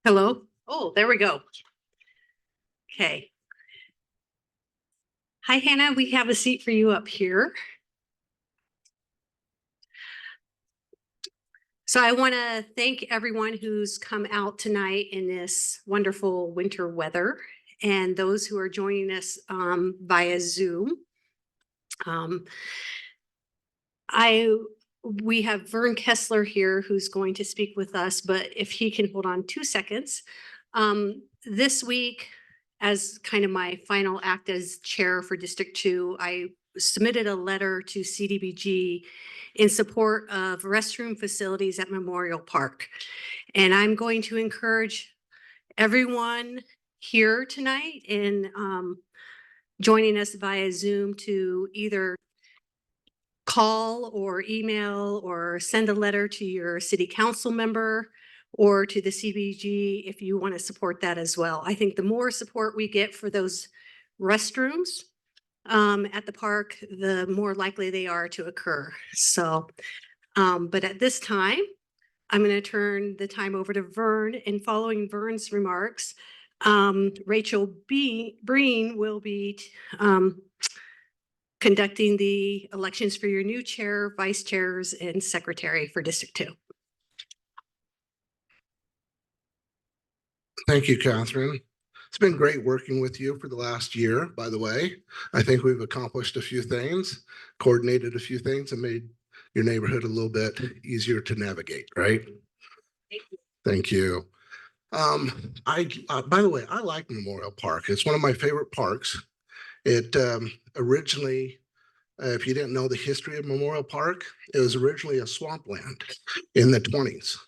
Hello? Oh, there we go. Okay. Hi, Hannah. We have a seat for you up here. So I want to thank everyone who's come out tonight in this wonderful winter weather and those who are joining us via Zoom. We have Vern Keeslar here who's going to speak with us, but if he can hold on 2 seconds. This week, as kind of my final act as chair for District 2, I submitted a letter to CDBG in support of restroom facilities at Memorial Park. And I'm going to encourage everyone here tonight in joining us via Zoom to either call or email or send a letter to your city council member or to the CBG if you want to support that as well. I think the more support we get for those restrooms at the park, the more likely they are to occur. So, but at this time, I'm going to turn the time over to Vern, and following Vern's remarks, Rachel Breen will be conducting the elections for your new chair, vice chairs, and secretary for District 2. Thank you, Catherine. It's been great working with you for the last year, by the way. I think we've accomplished a few things, coordinated a few things, and made your neighborhood a little bit easier to navigate, right? Thank you. By the way, I like Memorial Park. It's one of my favorite parks. It originally, if you didn't know the history of Memorial Park, it was originally a swampland in the 20s.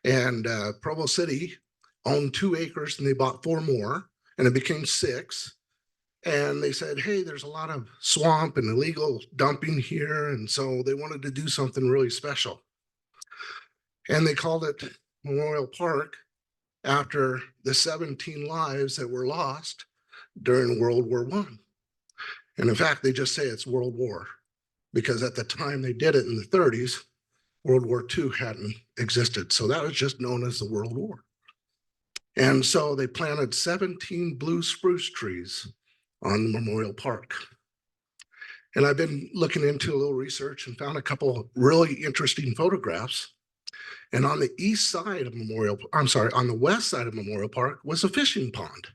And Provo City owned 2 acres and they bought 4 more and it became 6. And they said, hey, there's a lot of swamp and illegal dumping here. And so they wanted to do something really special. And they called it Memorial Park after the 17 lives that were lost during World War I. And in fact, they just say it's World War because at the time they did it in the 30s, World War II hadn't existed. So that was just known as the World War. And so they planted 17 blue spruce trees on the Memorial Park. And I've been looking into a little research and found a couple of really interesting photographs. And on the east side of on the west side of Memorial Park was a fishing pond.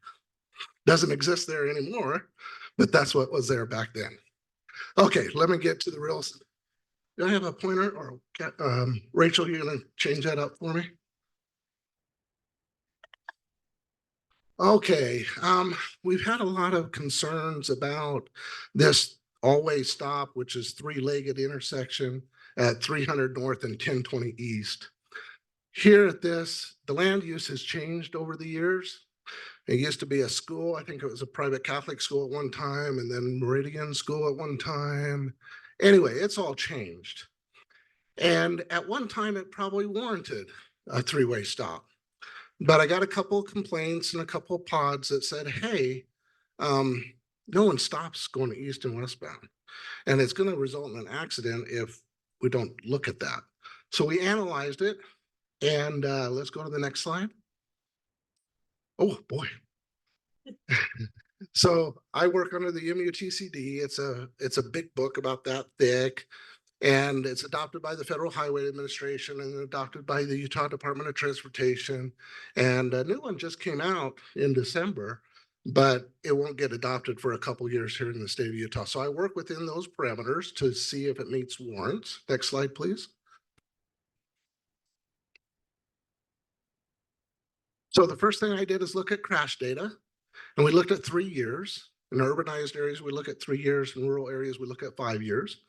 Doesn't exist there anymore, but that's what was there back then. Okay, let me get to the real. Do I have a pointer, or Rachel, you're gonna change that up for me? Okay, we've had a lot of concerns about this always stop, which is 3-legged intersection at 300 North and 1020 East. Here at this, the land use has changed over the years. It used to be a school. I think it was a private Catholic school at one time, and then Meridian School at one time. Anyway, it's all changed. And at one time, it probably warranted a 3-way stop. But I got a couple of complaints and a couple of pods that said, hey, no one stops going to east and westbound. And it's going to result in an accident if we don't look at that. So we analyzed it. And let's go to the next slide. Oh, boy. So I work under the MUTCD. It's a big book about that thick. And it's adopted by the Federal Highway Administration and adopted by the Utah Department of Transportation. And a new one just came out in December, but it won't get adopted for a couple years here in the state of Utah. So I work within those parameters to see if it meets warrants. Next slide, please. So the first thing I did is look at crash data, and we looked at 3 years. In urbanized areas, we look at 3 years. In rural areas, we look at 5 years.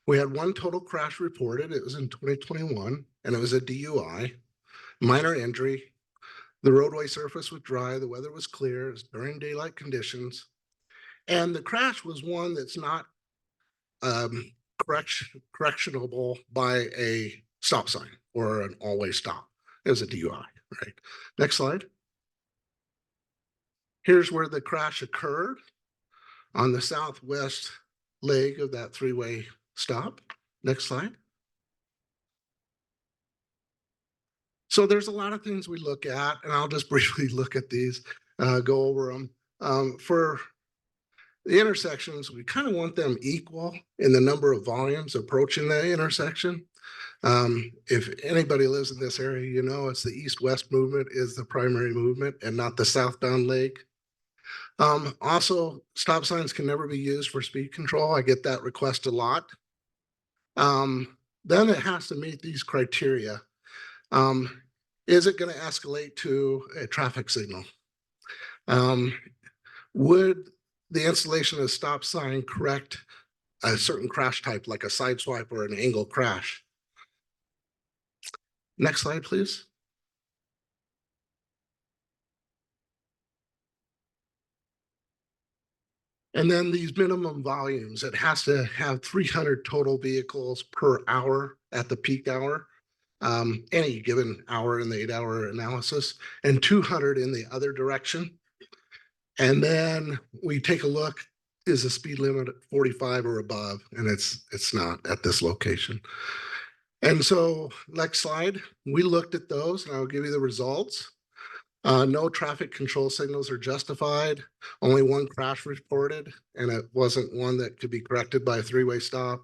We had 1 total crash reported. It was in 2021, and it was a DUI, minor injury. The roadway surface was dry. The weather was clear. It was during daylight conditions. And the crash was one that's not correctionable by a stop sign or an all-way stop. It was a DUI, right? Next slide. Here's where the crash occurred on the southwest leg of that 3-way stop. Next slide. So there's a lot of things we look at, and I'll just briefly look at these, go over them. For the intersections, we kind of want them equal in the number of volumes approaching the intersection. If anybody lives in this area, you know it's the east-west movement is the primary movement and not the southbound leg. Also, stop signs can never be used for speed control. I get that request a lot. Then it has to meet these criteria. Is it going to escalate to a traffic signal? Would the installation of a stop sign correct a certain crash type, like a side swipe or an angle crash? Next slide, please. And then these minimum volumes, it has to have 300 total vehicles per hour at the peak hour, any given hour in the 8-hour analysis, and 200 in the other direction. And then we take a look, is the speed limit at 45 or above? And it's not at this location. And so next slide, we looked at those and I'll give you the results. No traffic control signals are justified. Only one crash reported, and it wasn't one that could be corrected by a three-way stop.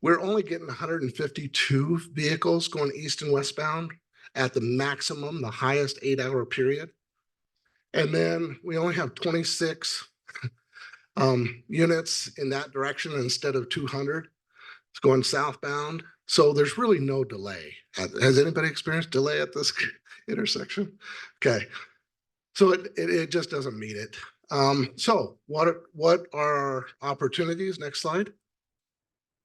We're only getting 152 vehicles going east and westbound at the maximum, the highest 8-hour period. And then we only have 26 units in that direction instead of 200. It's going southbound. So there's really no delay. Has anybody experienced delay at this intersection? Okay. So it just doesn't meet it. So what are our opportunities? Next slide.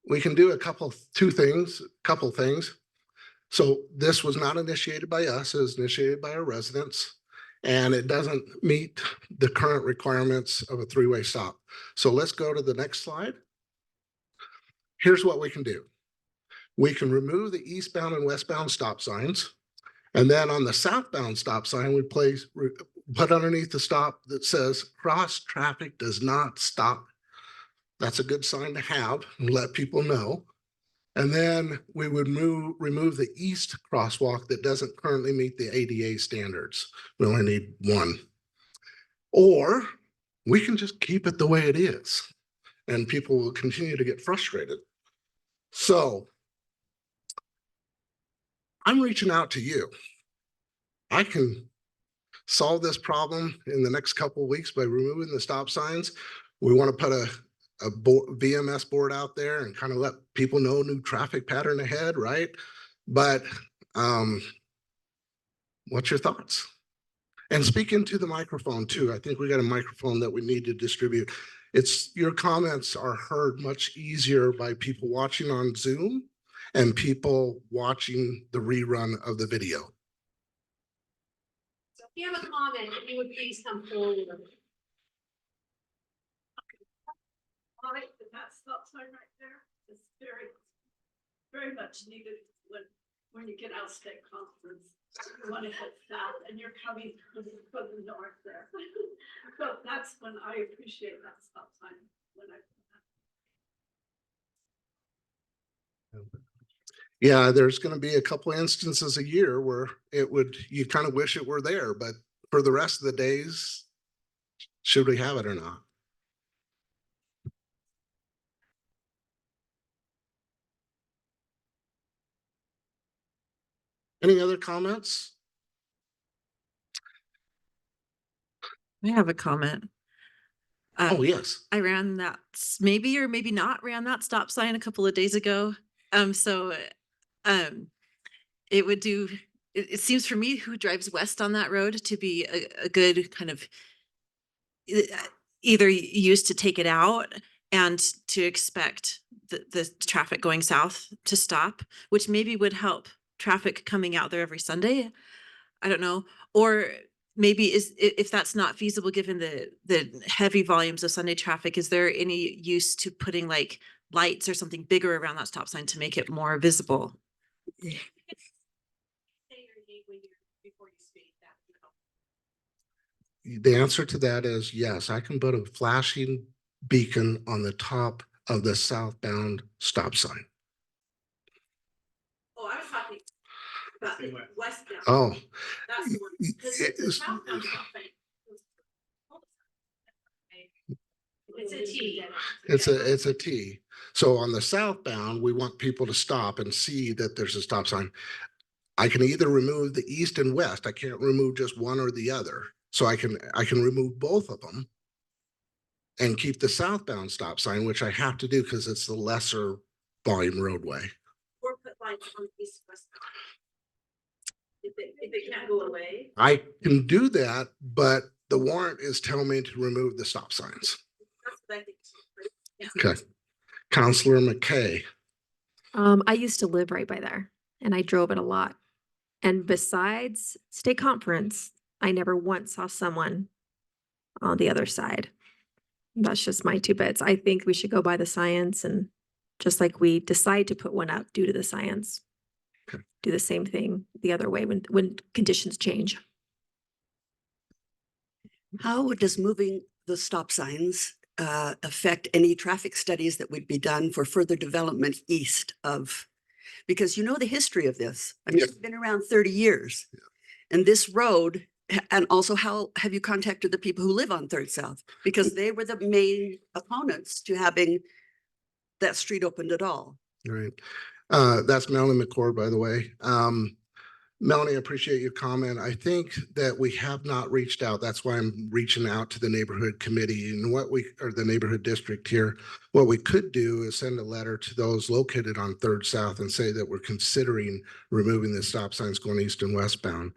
We can do a couple things. So this was not initiated by us, it was initiated by our residents, and it doesn't meet the current requirements of a three-way stop. So let's go to the next slide. Here's what we can do. We can remove the eastbound and westbound stop signs. And then on the southbound stop sign, we put underneath the stop that says cross traffic does not stop. That's a good sign to have and let people know. And then we would remove the east crosswalk that doesn't currently meet the ADA standards. We only need one. Or we can just keep it the way it is and people will continue to get frustrated. So I'm reaching out to you. I can solve this problem in the next couple of weeks by removing the stop signs. We want to put a VMS board out there and kind of let people know new traffic pattern ahead, right? But what's your thoughts? And speak into the microphone too. I think we got a microphone that we need to distribute. Your comments are heard much easier by people watching on Zoom and people watching the rerun of the video. So if you have a comment, if you would please come forward. All right, that stop sign right there is very much needed when you get out of state conference. You want to head south and you're coming from the north there. So that's when I appreciate that stop sign when I. Yeah, there's going to be a couple instances a year where you kind of wish it were there, but for the rest of the days, should we have it or not? Any other comments? I have a comment. Oh, yes. I ran that, maybe or maybe not ran that stop sign a couple of days ago. It would do, it seems for me who drives west on that road to be a good kind of either used to take it out and to expect the traffic going south to stop, which maybe would help traffic coming out there every Sunday. I don't know. Or maybe if that's not feasible, given the heavy volumes of Sunday traffic, is there any use to putting like lights or something bigger around that stop sign to make it more visible? The answer to that is yes, I can put a flashing beacon on the top of the southbound stop sign. Oh, I was talking. But westbound. Oh, That's the one. Because it the is- southbound stop sign. It's a T. it's a T. So on the southbound, we want people to stop and see that there's a stop sign. I can either remove the east and west. I can't remove just one or the other. So I can remove both of them and keep the southbound stop sign, which I have to do because it's the lesser volume roadway. Or put lights on the east west. If it can't go away. I can do that, but the warrant is telling me to remove the stop signs. That's what I think. Yeah. Okay. Counselor McKay. I used to live right by there and I drove it a lot. And besides state conference, I never once saw someone on the other side. That's just my 2 bits. I think we should go by the science and just like we decide to put one up due to the science. Okay. Do the same thing the other way when conditions change. How does moving the stop signs affect any traffic studies that would be done for further development east of? Because you know the history of this. I mean, Yeah. it's been around 30 years. And this road, and also how have you contacted the people who live on Third South? Because they were the main opponents to having that street opened at all. Right. That's Melanie McCord, by the way. Melanie, I appreciate your comment. I think that we have not reached out. That's why I'm reaching out to the neighborhood committee and or the neighborhood district here. What we could do is send a letter to those located on Third South and say that we're considering removing the stop signs going east and westbound.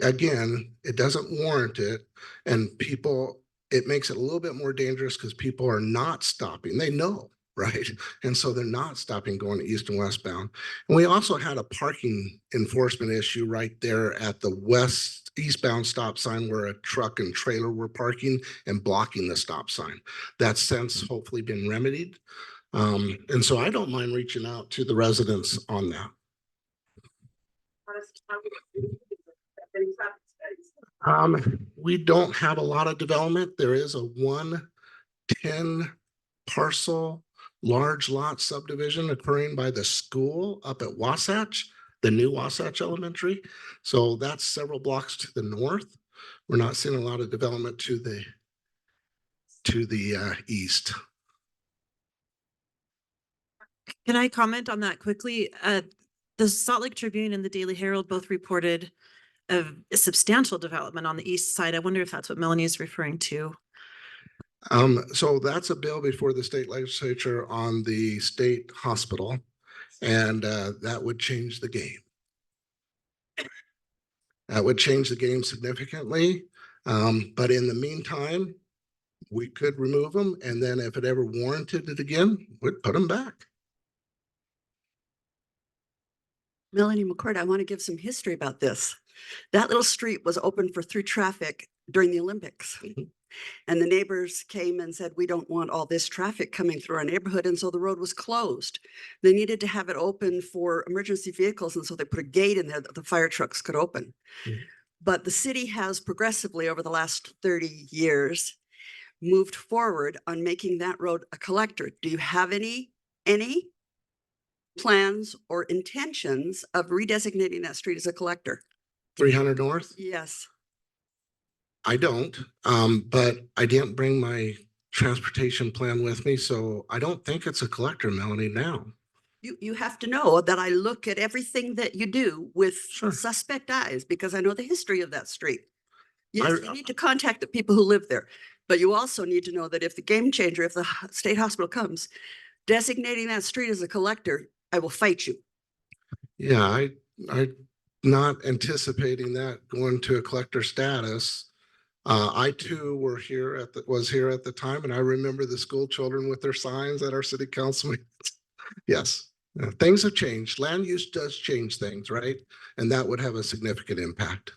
Again, it doesn't warrant it, and it makes it a little bit more dangerous because people are not stopping. They know. Right. And so they're not stopping going east and westbound. And we also had a parking enforcement issue right there at the eastbound stop sign where a truck and trailer were parking and blocking the stop sign. That's since hopefully been remedied. And so I don't mind reaching out to the residents on that. We don't have a lot of development. There is a 110 parcel large lot subdivision occurring by the school up at Wasatch, the new Wasatch Elementary. So that's several blocks to the north. We're not seeing a lot of development to the east. Can I comment on that quickly? The Salt Lake Tribune and the Daily Herald both reported a substantial development on the east side. I wonder if that's what Melanie is referring to. So that's a bill before the state legislature on the state hospital, and that would change the game. That would change the game significantly. But in the meantime, we could remove them, and then if it ever warranted it again, we'd put them back. Melanie McCord, I want to give some history about this. That little street was open for through traffic during the Olympics. And the neighbors came and said, we don't want all this traffic coming through our neighborhood. And so the road was closed. They needed to have it open for emergency vehicles. And so they put a gate in there that the fire trucks could open. But the city has progressively over the last 30 years moved forward on making that road a collector. Do you have any plans or intentions of redesignating that street as a collector? 300 North? Yes. I don't, but I didn't bring my transportation plan with me, so I don't think it's a collector, Melanie, now. You have to know that I look at everything that you do with Sure. suspect eyes because I know the history of that street. Yes, I- you need to contact the people who live there, but you also need to know that if the game changer, if the state hospital comes, designating that street as a collector, I will fight you. Yeah, I not anticipating that going to a collector status. I too was here at the time, and I remember the school children with their signs at our city council meetings. Yes, things have changed. Land use does change things, right? And that would have a significant impact.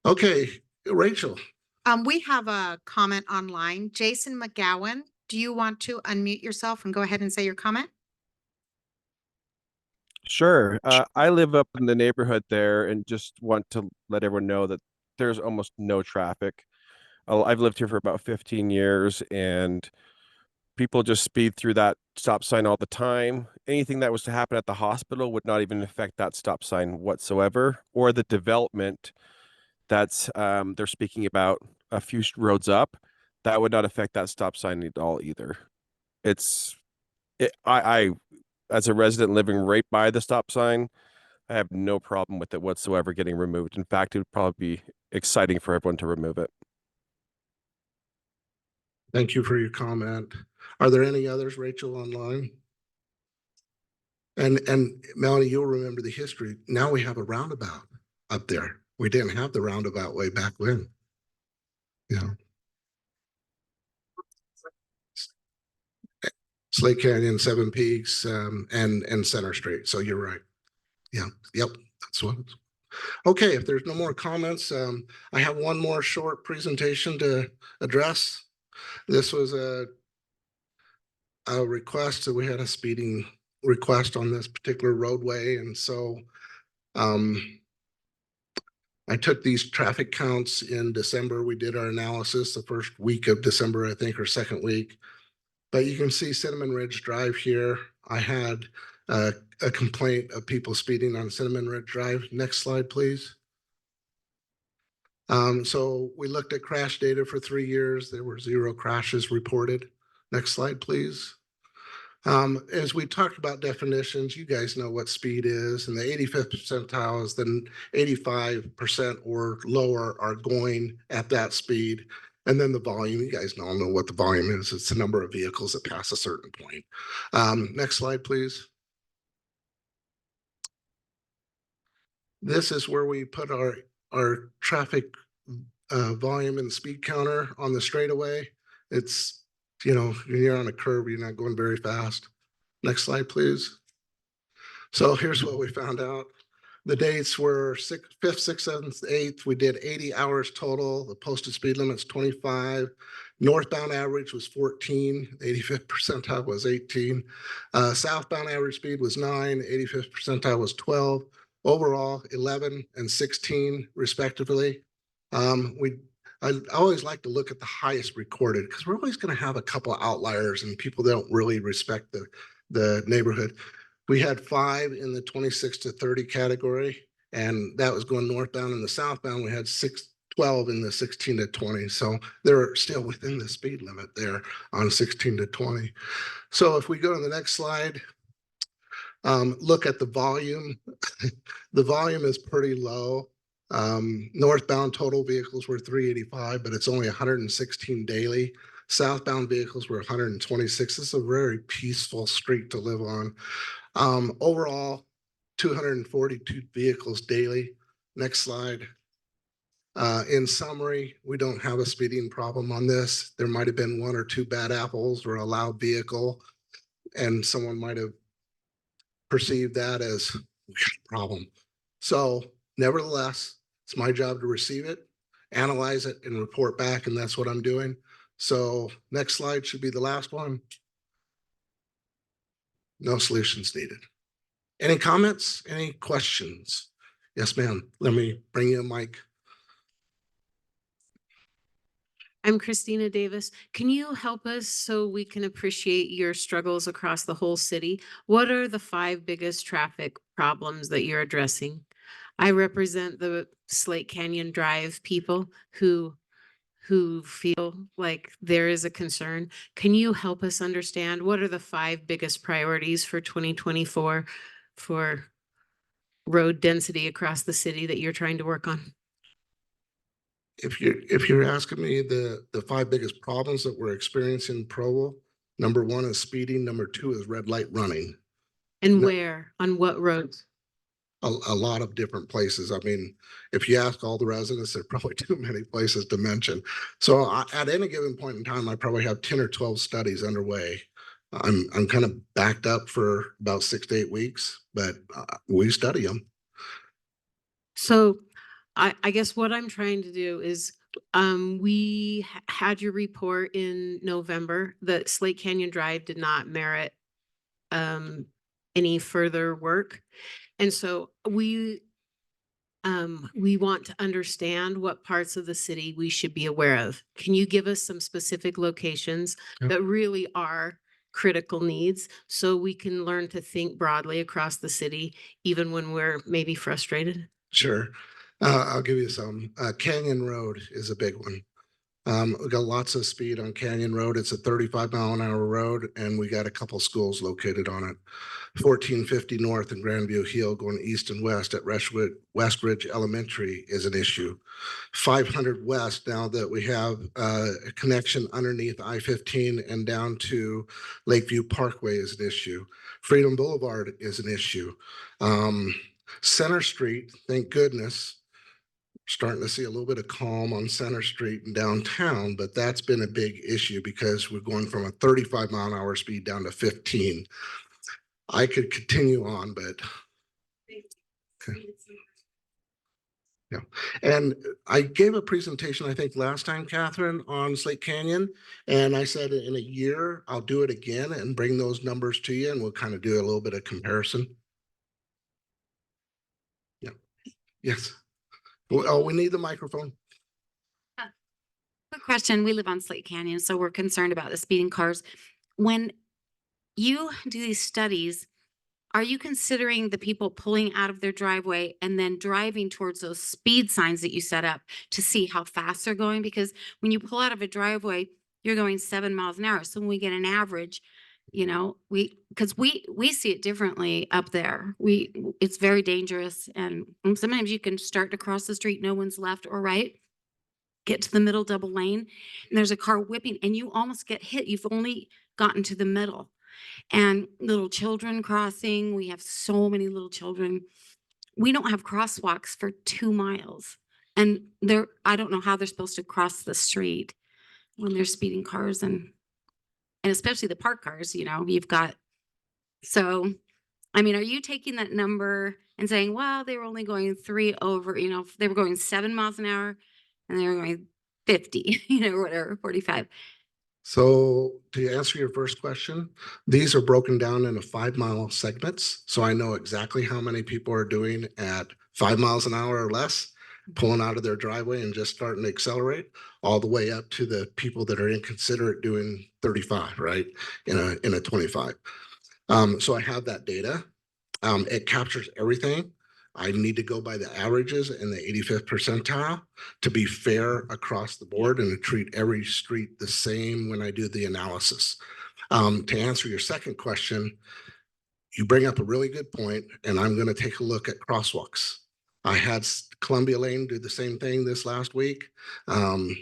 Okay, Rachel. We have a comment online. Jason McGowan, do you want to unmute yourself and go ahead and say your comment? Sure. I live up in the neighborhood there and just want to let everyone know that there's almost no traffic. I've lived here for about 15 years and people just speed through that stop sign all the time. Anything that was to happen at the hospital would not even affect that stop sign whatsoever, or the development that's they're speaking about a few roads up. That would not affect that stop sign at all either. I as a resident living right by the stop sign, I have no problem with it whatsoever getting removed. In fact, it would probably be exciting for everyone to remove it. Thank you for your comment. Are there any others, Rachel, online? And Melanie, you'll remember the history. Now we have a roundabout up there. We didn't have the roundabout way back when. Yeah. Slate Canyon, Seven Peaks, and Center Street. So you're right. Yeah. Yep. That's what. Okay. If there's no more comments, I have one more short presentation to address. This was a request that we had a speeding request on this particular roadway, and so I took these traffic counts in December. We did our analysis the first week of December, I think, or second week. But you can see Cinnamon Ridge Drive here. I had a complaint of people speeding on Cinnamon Ridge Drive. Next slide, please. So we looked at crash data for 3 years. There were 0 crashes reported. Next slide, please. As we talked about definitions, you guys know what speed is, and the 85th percentile is then 85% or lower are going at that speed. And then the volume, you guys all know what the volume is. It's the number of vehicles that pass a certain point. Next slide, please. This is where we put our traffic volume and speed counter on the straightaway. It's, you know, you're on a curve, you're not going very fast. Next slide, please. So here's what we found out. The dates were 5th, 6th, 7th, 8th. We did 80 hours total. The posted speed limit's 25. Northbound average was 14. 85th percentile was 18. Southbound average speed was 9. 85th percentile was 12. Overall, 11 and 16 respectively. I always like to look at the highest recorded because we're always going to have a couple of outliers and people that don't really respect the neighborhood. We had 5 in the 26 to 30 category, and that was going northbound. And the southbound, we had 12 in the 16 to 20. So they're still within the speed limit there on 16 to 20. So if we go to the next slide, look at the volume. The volume is pretty low. Northbound total vehicles were 385, but it's only 116 daily. Southbound vehicles were 126. This is a very peaceful street to live on. Overall, 242 vehicles daily. Next slide. In summary, we don't have a speeding problem on this. There might have been 1 or 2 bad apples or a loud vehicle, and someone might have perceived that as a problem. So nevertheless, it's my job to receive it, analyze it, and report back, and that's what I'm doing. So next slide should be the last one. No solutions needed. Any comments? Any questions? Yes, ma'am. Let me bring you a mic. I'm Christina Davis. Can you help us so we can appreciate your struggles across the whole city? What are the 5 biggest traffic problems that you're addressing? I represent the Slate Canyon Drive people who feel like there is a concern. Can you help us understand what are the 5 biggest priorities for 2024 for road density across the city that you're trying to work on? If you're asking me the 5 biggest problems that we're experiencing in Provo, number 1 is speeding, number 2 is red light running. And No. where, on what roads? A lot of different places. I mean, if you ask all the residents, there's probably too many places to mention. So at any given point in time, I probably have 10 or 12 studies underway. I'm kind of backed up for about 6 to 8 weeks, but we study them. So I guess what I'm trying to do is, we had your report in November that Slate Canyon Drive did not merit any further work. And so we we want to understand what parts of the city we should be aware of. Can you give us some specific locations Yep. that really are critical needs so we can learn to think broadly across the city, even when we're maybe frustrated? Sure. I'll give you some. Canyon Road is a big one. We got lots of speed on Canyon Road. It's a 35-mile-an-hour road, and we got a couple schools located on it. 1450 North and Grandview Hill going east and west at Westridge Elementary is an issue. 500 West, now that we have a connection underneath I-15 and down to Lakeview Parkway, is an issue. Freedom Boulevard is an issue. Center Street, thank goodness, starting to see a little bit of calm on Center Street and downtown, but that's been a big issue because we're going from a 35-mile-an-hour speed down to 15. I could continue on, but yeah. And I gave a presentation, I think last time, Catherine, on Slate Canyon. And I said in a year, I'll do it again and bring those numbers to you, and we'll kind of do a little bit of comparison. Yeah. Yes. Oh, we need the microphone. Quick question. We live on Slate Canyon, so we're concerned about the speeding cars. When you do these studies, are you considering the people pulling out of their driveway and then driving towards those speed signs that you set up to see how fast they're going? Because when you pull out of a driveway, you're going 7 miles an hour. So when we get an average, you know, because we see it differently up there. It's very dangerous. And sometimes you can start to cross the street, no one's left or right, get to the middle double lane, and there's a car whipping and you almost get hit. You've only gotten to the middle. And little children crossing, we have so many little children. We don't have crosswalks for 2 miles. And I don't know how they're supposed to cross the street when there's speeding cars and especially the parked cars, you know, you've got. So, I mean, are you taking that number and saying, well, they were only going 3 over, you know, they were going 7 miles an hour and they were going 50, you know, or whatever, 45. So to answer your first question, these are broken down into 5-mile segments. So I know exactly how many people are doing at 5 miles an hour or less, pulling out of their driveway and just starting to accelerate, all the way up to the people that are inconsiderate doing 35, right? In a 25. So I have that data. It captures everything. I need to go by the averages in the 85th percentile to be fair across the board and to treat every street the same when I do the analysis. To answer your second question, you bring up a really good point, and I'm going to take a look at crosswalks. I had Columbia Lane do the same thing this last week. I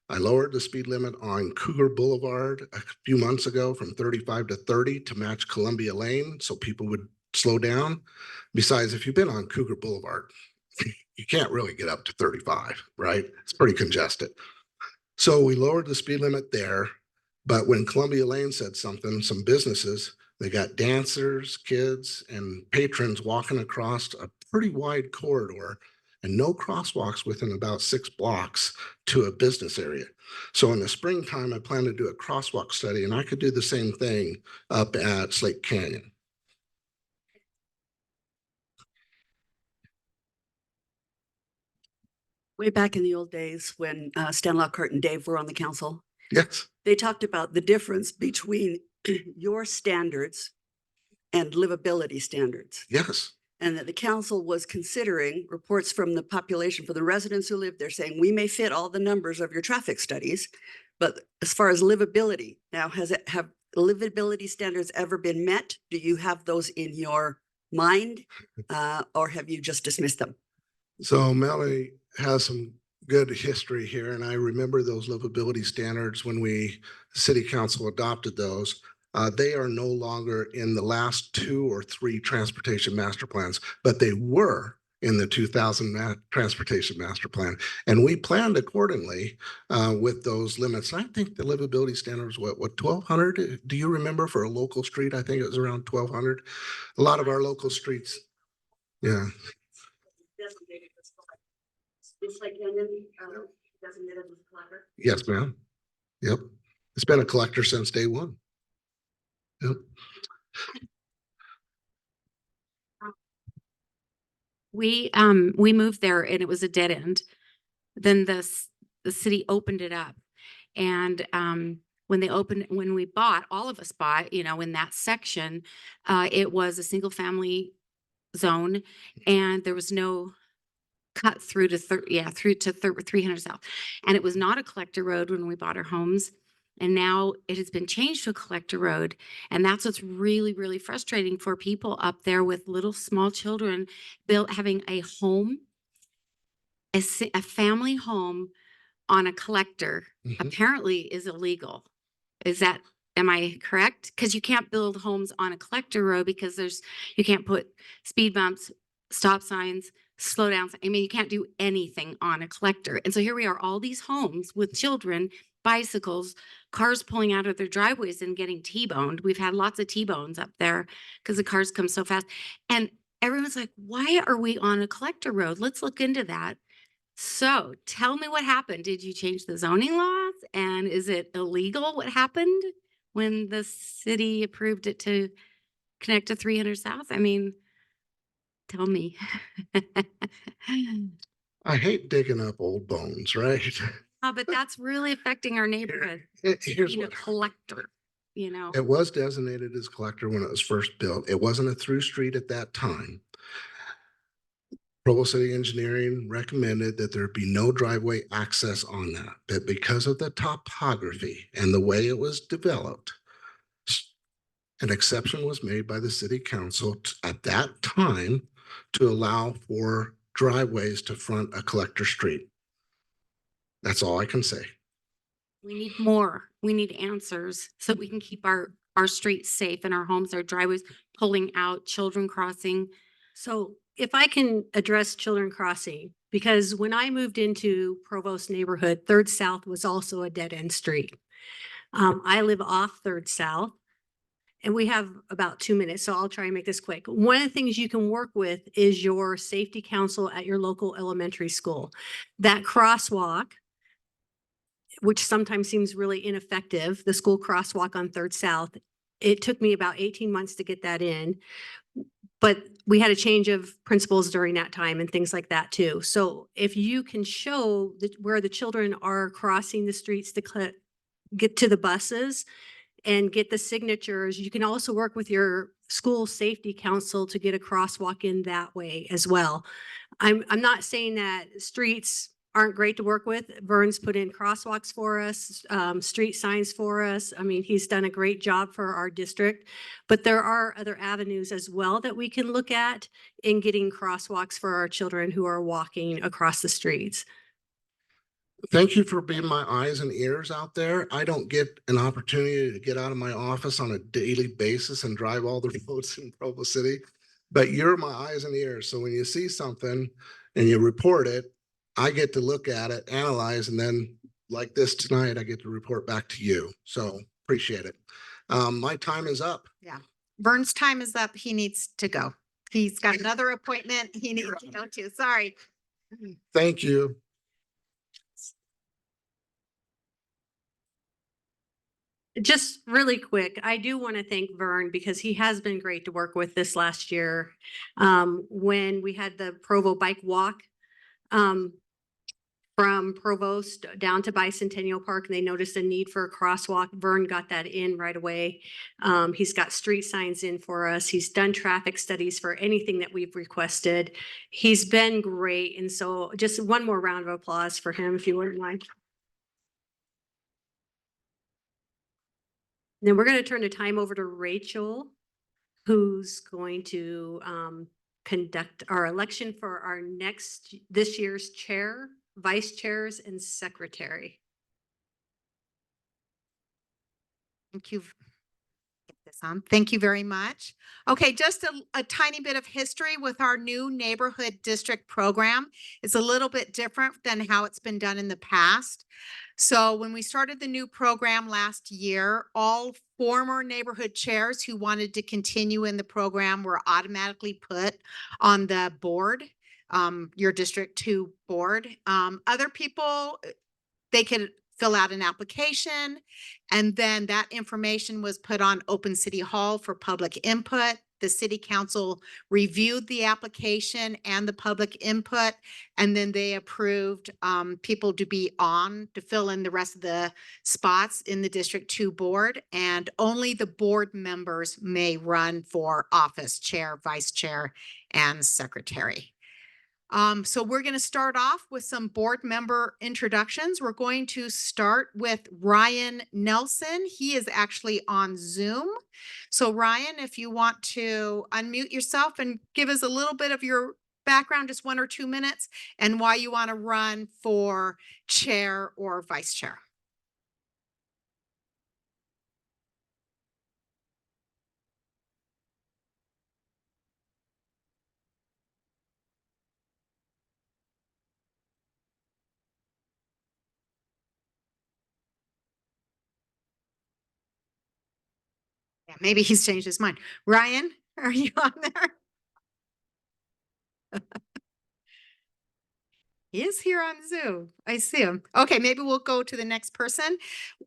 lowered the speed limit on Cougar Boulevard a few months ago from 35 to 30 to match Columbia Lane so people would slow down. Besides, if you've been on Cougar Boulevard, you can't really get up to 35, right? It's pretty congested. So we lowered the speed limit there. But when Columbia Lane said something, some businesses, they got dancers, kids, and patrons walking across a pretty wide corridor and no crosswalks within about 6 blocks to a business area. So in the springtime, I plan to do a crosswalk study, and I could do the same thing up at Slate Canyon. Way back in the old days when Stan Lockhart and Dave were on the council, Yes. they talked about the difference between your standards and livability standards. Yes. And that the council was considering reports from the population, for the residents who live there, saying we may fit all the numbers of your traffic studies, but as far as livability, now have livability standards ever been met? Do you have those in your mind, or have you just dismissed them? So Melanie has some good history here, and I remember those livability standards when city council adopted those. They are no longer in the last 2 or 3 transportation master plans, but they were in the 2000 transportation master plan. And we planned accordingly with those limits. And I think the livability standards, what 1,200? Do you remember for a local street? I think it was around 1,200. A lot of our local streets. Yeah. Yes, ma'am. Yep. It's been a collector since day one. Yep. We moved there and it was a dead end. Then the city opened it up. And when we bought, all of us bought, in that section, it was a single family zone and there was no cut through to 300 South. And it was not a collector road when we bought our homes. And now it has been changed to a collector road. And that's what's really, really frustrating for people up there with little small children having a home, a family home on a collector Mhm. apparently is illegal. Am I correct? Because you can't build homes on a collector road because you can't put speed bumps, stop signs, slow down. I mean, you can't do anything on a collector. And so here we are, all these homes with children, bicycles, cars pulling out of their driveways and getting T-boned. We've had lots of T-bones up there because the cars come so fast. And everyone's like, why are we on a collector road? Let's look into that. So tell me what happened. Did you change the zoning laws? And is it illegal what happened when the city approved it to connect to 300 South? I mean, tell me. I hate digging up old bones, right? Oh, but that's really affecting our neighborhood. Here's Being a what, collector, you know. it was designated as collector when it was first built. It wasn't a through street at that time. Provo City Engineering recommended that there be no driveway access on that, but because of the topography and the way it was developed, an exception was made by the city council at that time to allow for driveways to front a collector street. That's all I can say. We need more. We need answers so we can keep our streets safe and our homes, our driveways pulling out, children crossing. So if I can address children crossing, because when I moved into Provost neighborhood, Third South was also a dead end street. I live off Third South and we have about 2 minutes, so I'll try and make this quick. One of the things you can work with is your safety council at your local elementary school. That crosswalk, which sometimes seems really ineffective, the school crosswalk on Third South, it took me about 18 months to get that in. But we had a change of principals during that time and things like that too. So if you can show where the children are crossing the streets to get to the buses and get the signatures, you can also work with your school safety council to get a crosswalk in that way as well. I'm not saying that streets aren't great to work with. Vern's put in crosswalks for us, street signs for us. I mean, he's done a great job for our district, but there are other avenues as well that we can look at in getting crosswalks for our children who are walking across the streets. Thank you for being my eyes and ears out there. I don't get an opportunity to get out of my office on a daily basis and drive all the roads in Provo City, but you're my eyes and ears. So when you see something and you report it, I get to look at it, analyze, and then like this tonight, I get to report back to you. So appreciate it. My time is up. Yeah. Vern's time is up. He needs to go. He's got another appointment he needs to go to. Sorry. Thank you. Just really quick, I do want to thank Vern because he has been great to work with this last year. When we had the Provo bike walk, from Provost down to Bicentennial Park, and they noticed a need for a crosswalk. Vern got that in right away. He's got street signs in for us. He's done traffic studies for anything that we've requested. He's been great. And so just one more round of applause for him, if you wouldn't mind. Then we're going to turn the time over to Rachel, who's going to conduct our election for our this year's chair, vice chairs, and secretary. Thank you. Get this on. Thank you very much. Okay, just a tiny bit of history with our new neighborhood district program. It's a little bit different than how it's been done in the past. So when we started the new program last year, all former neighborhood chairs who wanted to continue in the program were automatically put on the board, your District 2 board. Other people, they could fill out an application, and then that information was put on Open City Hall for public input. the city council reviewed the application and the public input, and then they approved people to be on to fill in the rest of the spots in the District 2 board, and only the board members may run for office, chair, vice chair, and secretary. So we're going to start off with some board member introductions. We're going to start with Ryan Nelson. He is actually on Zoom. So Ryan, if you want to unmute yourself and give us a little bit of your background, just 1 or 2 minutes, and why you want to run for chair or vice chair. Yeah, maybe he's changed his mind. Ryan, are you on there? He is here on Zoom. I see him. Okay, maybe we'll go to the next person,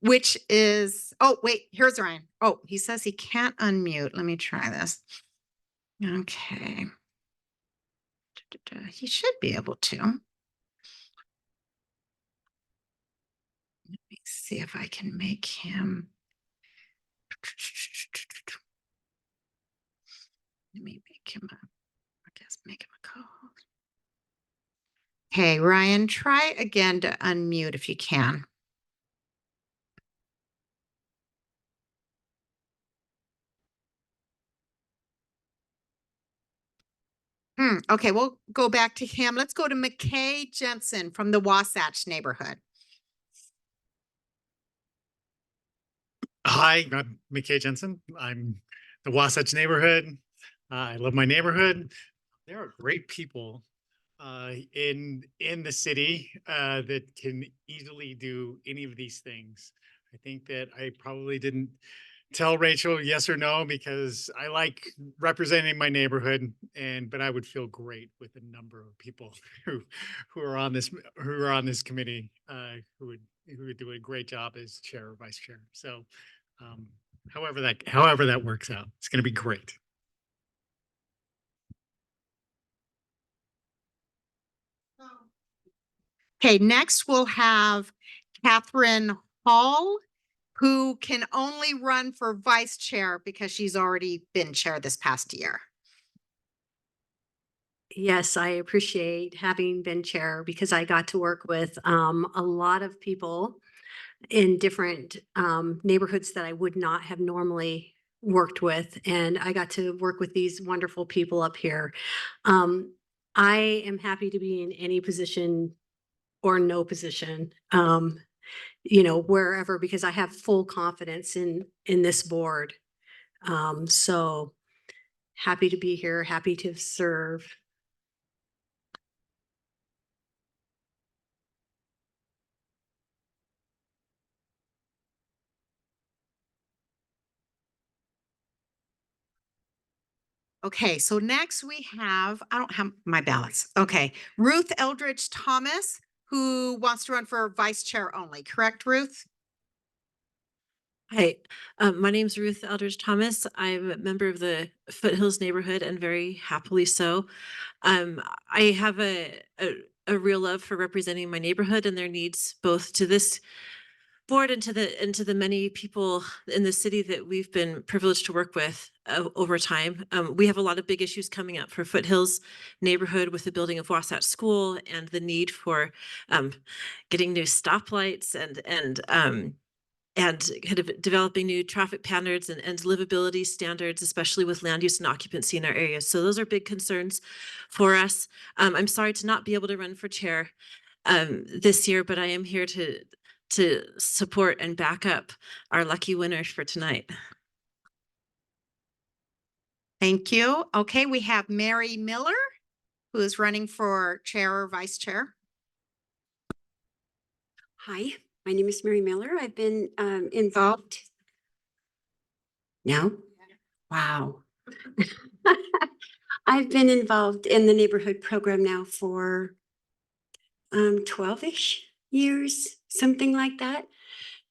which is, oh, wait, here's Ryan. Oh, he says he can't unmute. Let me try this. Okay. He should be able to. Let me see if I can make him. Let me make him make him a co-host. Hey, Ryan, try again to unmute if you can. Okay, we'll go back to him. Let's go to McKay Jensen from the Wasatch neighborhood. Hi, I'm McKay Jensen. I'm the Wasatch neighborhood. I love my neighborhood. There are great people in the city that can easily do any of these things. I think that I probably didn't tell Rachel yes or no because I like representing my neighborhood, but I would feel great with a number of people who are on this committee who would do a great job as chair or vice chair. So however that works out, it's going to be great. Okay, next we'll have Catherine Hall, who can only run for vice chair because she's already been chair this past year. Yes, I appreciate having been chair because I got to work with a lot of people in different neighborhoods that I would not have normally worked with. And I got to work with these wonderful people up here. I am happy to be in any position or no position, wherever, because I have full confidence in this board. So happy to be here, happy to serve. Okay, so next we have, I don't have my ballots. Okay, Ruth Eldridge Thomas, who wants to run for vice chair only, correct, Ruth? Hi, my name's Ruth Eldridge Thomas. I'm a member of the Foothills neighborhood and very happily so. I have a real love for representing my neighborhood and their needs, both to this board and to the many people in the city that we've been privileged to work with over time. We have a lot of big issues coming up for Foothills neighborhood with the building of Wasatch School and the need for getting new stoplights and kind of developing new traffic patterns and livability standards, especially with land use and occupancy in our area. So those are big concerns for us. I'm sorry to not be able to run for chair this year, but I am here to support and back up our lucky winners for tonight. Thank you. Okay, we have Mary Miller, who is running for chair or vice chair. Hi, my name is Mary Miller. I've been involved. No? Wow. I've been involved in the neighborhood program now for 12-ish years, something like that.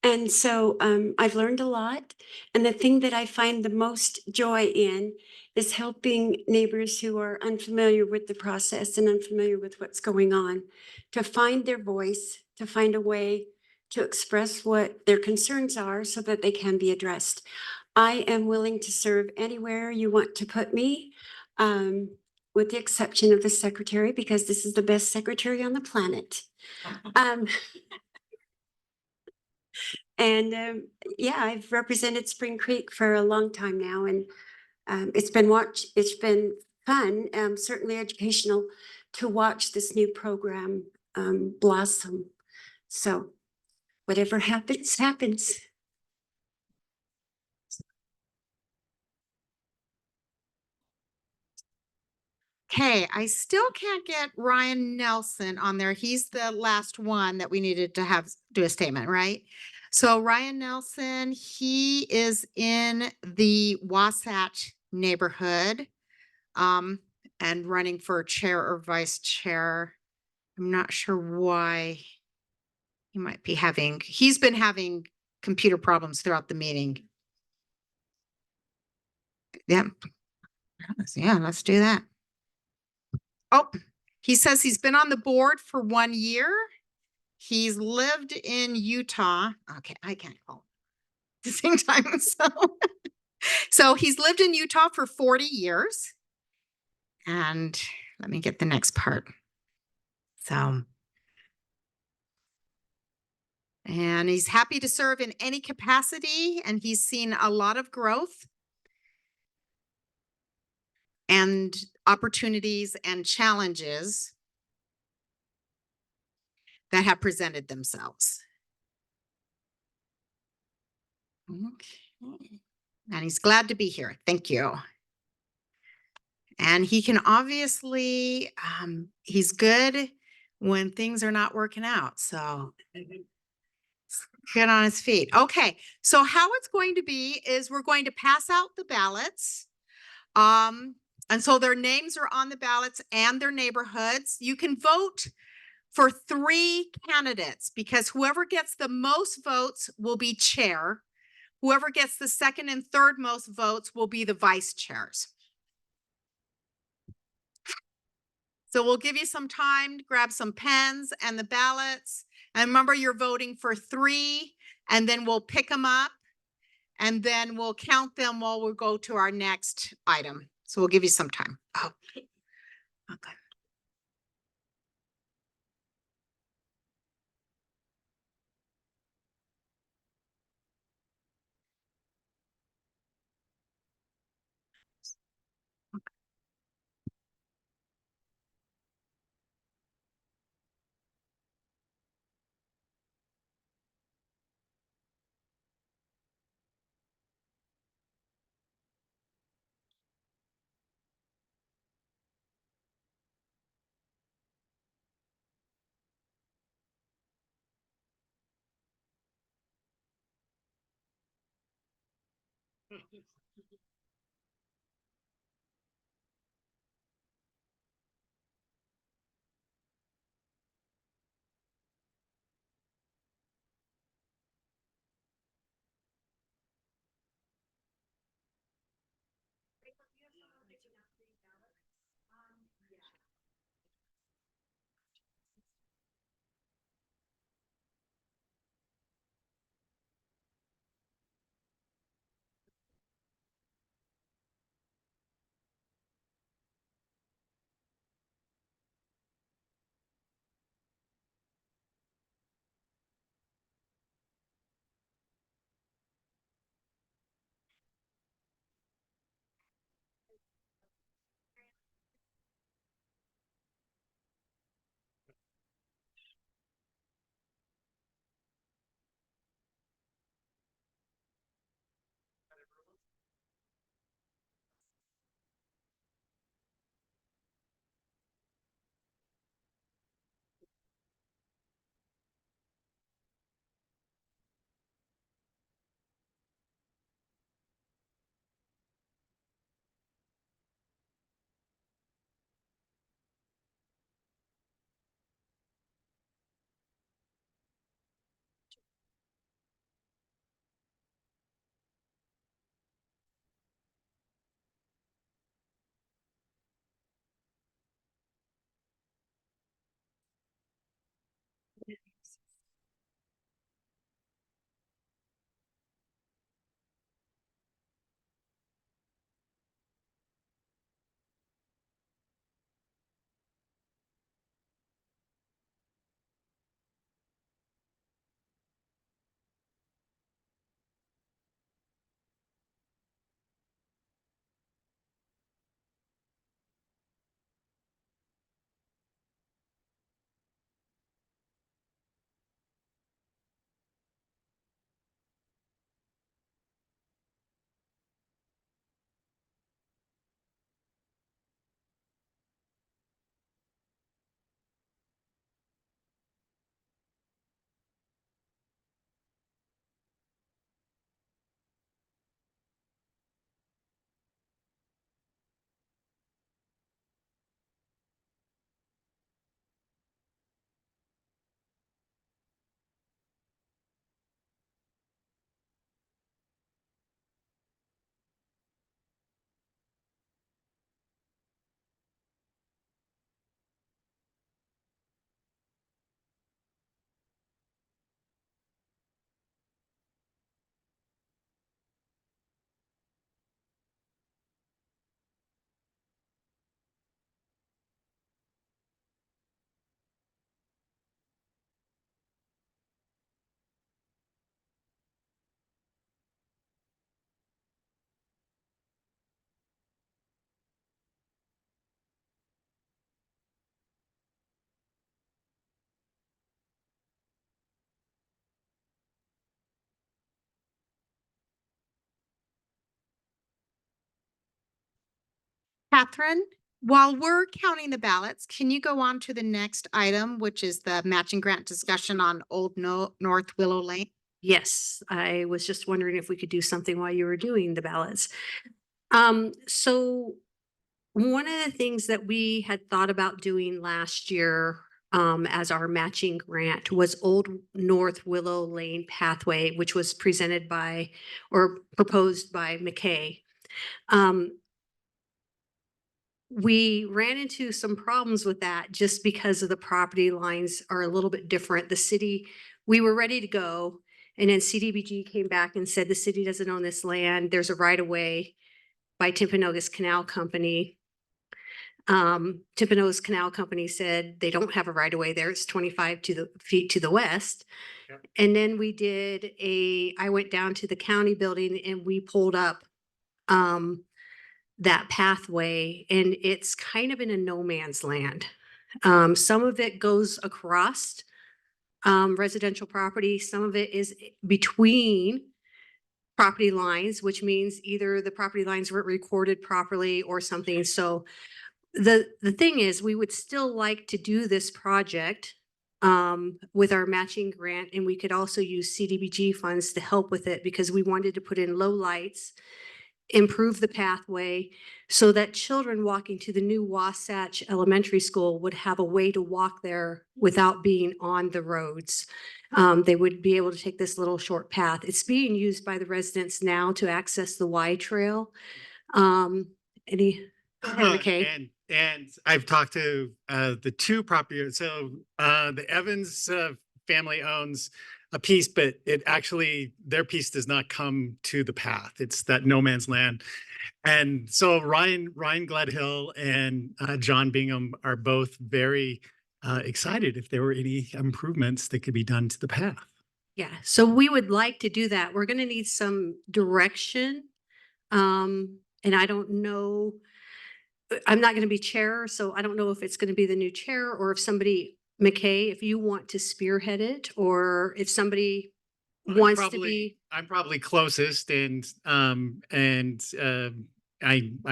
And so I've learned a lot. And the thing that I find the most joy in is helping neighbors who are unfamiliar with the process and unfamiliar with what's going on to find their voice, to find a way to express what their concerns are so that they can be addressed. I am willing to serve anywhere you want to put me, with the exception of the secretary, because this is the best secretary on the planet. Um, And yeah, I've represented Spring Creek for a long time now, and it's been fun, certainly educational to watch this new program blossom. So whatever happens, happens. Okay, I still can't get Ryan Nelson on there. He's the last one that we needed to have do a statement, right? So Ryan Nelson, he is in the Wasatch neighborhood, and running for chair or vice chair. I'm not sure why he's been having computer problems throughout the meeting. Yep. Yeah, let's do that. Oh, he says he's been on the board for 1 year. He's lived in Utah. Okay, I can't call at the same time. So he's lived in Utah for 40 years. And let me get the next part. And he's happy to serve in any capacity, and he's seen a lot of growth and opportunities and challenges that have presented themselves. Okay. And he's glad to be here. Thank you. And he can obviously, he's good when things are not working out. So get on his feet. Okay. So how it's going to be is we're going to pass out the ballots. And so their names are on the ballots and their neighborhoods. You can vote for 3 candidates because whoever gets the most votes will be chair. Whoever gets the second and third most votes will be the vice chairs. So we'll give you some time to grab some pens and the ballots. And remember, you're voting for 3, and then we'll pick them up, and then we'll count them while we go to our next item. So we'll give you some time. Oh, okay. Catherine, while we're counting the ballots, can you go on to the next item, which is the matching grant discussion on Old North Willow Lane? Yes, I was just wondering if we could do something while you were doing the ballots. So one of the things that we had thought about doing last year as our matching grant was Old North Willow Lane Pathway, which was presented by or proposed by McKay. We ran into some problems with that just because of the property lines are a little bit different. The city, we were ready to go. And then CDBG came back and said, the city doesn't own this land. There's a right of way by Timpanogos Canal Company. Timpanogos Canal Company said they don't have a right of way there. It's 25 feet to the west. Yep. And then I went down to the county building and we pulled up that pathway, and it's kind of in a no man's land. Some of it goes across residential property. Some of it is between property lines, which means either the property lines weren't recorded properly or something. So the thing is, we would still like to do this project with our matching grant, and we could also use CDBG funds to help with it because we wanted to put in low lights, improve the pathway so that children walking to the new Wasatch Elementary School would have a way to walk there without being on the roads. They would be able to take this little short path. It's being used by the residents now to access the Y Trail. Go ahead, McKay. And I've talked to the two property. So the Evans family owns a piece, but it actually, their piece does not come to the path. It's that no man's land. And so Ryan Gladhill and John Bingham are both very excited if there were any improvements that could be done to the path. Yeah, so we would like to do that. We're going to need some direction. And I don't know, I'm not going to be chair, so I don't know if it's going to be the new chair or if somebody, McKay, if you want to spearhead it, or if somebody wants to be. I'm probably closest, and I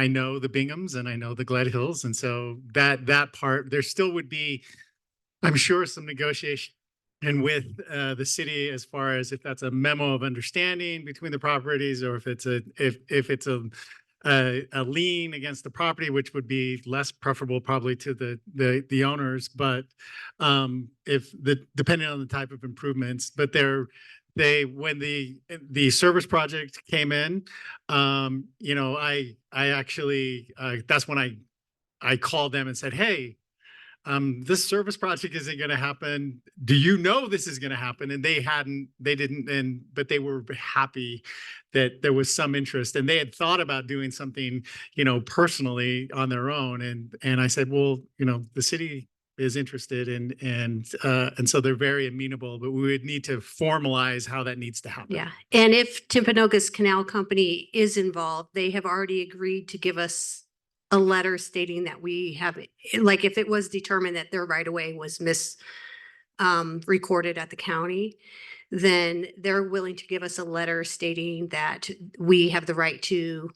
know the Binghams and I know the Gladhills, and so that part there still would be, I'm sure, some negotiation and with the city as far as if that's a memo of understanding between the properties, or if it's a lien against the property, which would be less preferable probably to the owners, but depending on the type of improvements. But when the service project came in, I actually that's when I called them and said, hey, this service project isn't going to happen. Do you know this is going to happen? And they didn't, but they were happy that there was some interest, and they had thought about doing something, personally on their own. And I said, well, the city is interested, and so they're very amenable, but we would need to formalize how that needs to happen. Yeah, and if Timpanogos Canal Company is involved, they have already agreed to give us a letter stating that we have, like, if it was determined that their right of way was recorded at the county, then they're willing to give us a letter stating that we have the right to